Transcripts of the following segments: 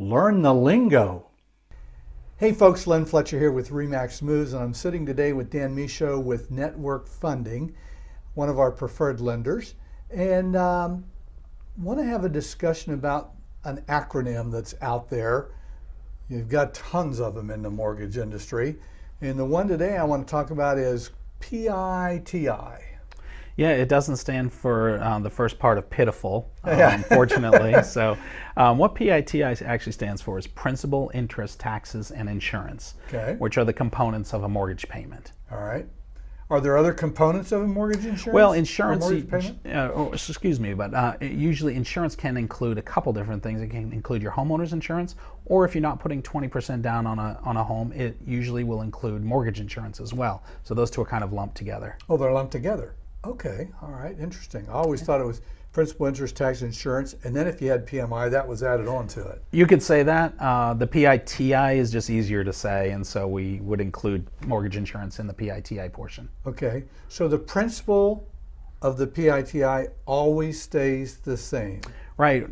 Learn the lingo. Hey folks, Len Fletcher here with Remax Moves, and I'm sitting today with Dan Michaud with Network Funding, one of our preferred lenders, and want to have a discussion about an acronym that's out there. You've got tons of them in the mortgage industry, and the one today I want to talk about is PITI. Yeah, it doesn't stand for the first part of pitiful, Yeah. unfortunately. So what PITI actually stands for is principal, interest, taxes, and insurance, Okay. which are the components of a mortgage payment. All right. Are there other components of a mortgage insurance? Well, or insurance, mortgage payment? excuse me, but usually insurance can include a couple different things. It can include your homeowner's insurance, or if you're not putting 20% down on a home, it usually will include mortgage insurance as well. So those two are kind of lumped together. Oh, they're lumped together. Okay, all right, interesting. I always thought it was principal, interest, tax, insurance, and then if you had PMI, that was added on to it. You could say that. The PITI is just easier to say, and so we would include mortgage insurance in the PITI portion. Okay, so the principle of the PITI always stays the same. Right.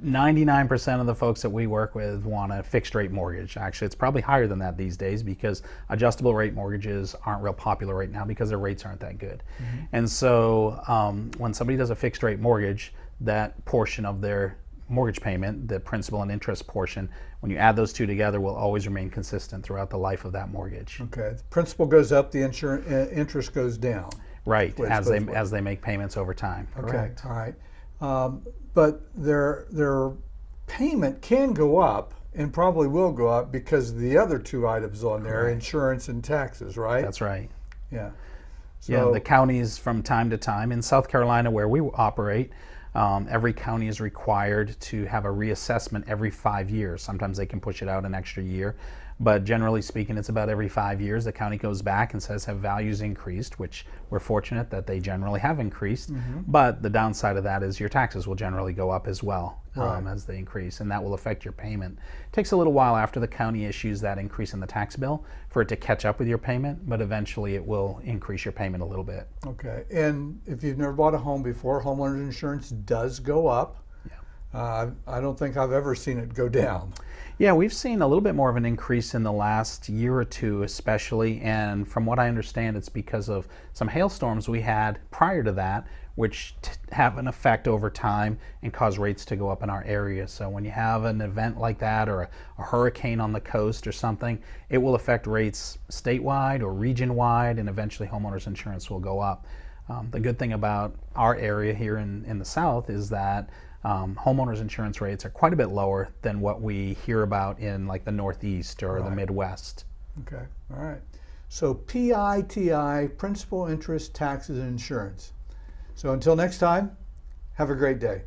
99% of the folks that we work with want a fixed rate mortgage. Actually, it's probably higher than that these days because adjustable rate mortgages aren't real popular right now because their rates aren't that good. Mm-hmm. And so when somebody does a fixed rate mortgage, that portion of their mortgage payment, the principal and interest portion, when you add those two together, will always remain consistent throughout the life of that mortgage. Okay, the principal goes up, the interest goes down. Right, as they make payments over time. Correct. Okay, all right. But their payment can go up and probably will go up because of the other two items on there, Correct. Insurance and taxes, right? That's right. Yeah. So, the counties from time to time, in South Carolina where we operate, every county is required to have a reassessment every 5 years. Sometimes they can push it out an extra year, but generally speaking, it's about every 5 years. The county goes back and says, have values increased, which we're fortunate that they generally have increased. Mm-hmm. But the downside of that is your taxes will generally go up as well. Right. As they increase, and that will affect your payment. It takes a little while after the county issues that increase in the tax bill for it to catch up with your payment, but eventually it will increase your payment a little bit. Okay, and if you've never bought a home before, homeowners insurance does go up. Yeah. I don't think I've ever seen it go down. Yeah, we've seen a little bit more of an increase in the last year or two especially, and from what I understand, it's because of some hailstorms we had prior to that, which have an effect over time and cause rates to go up in our area. So when you have an event like that or a hurricane on the coast or something, it will affect rates statewide or region-wide, and eventually homeowners insurance will go up. The good thing about our area here in the South is that homeowners insurance rates are quite a bit lower than what we hear about in like the Northeast or the Midwest. Okay, all right. So PITI, principal, interest, taxes, and insurance. So until next time, have a great day.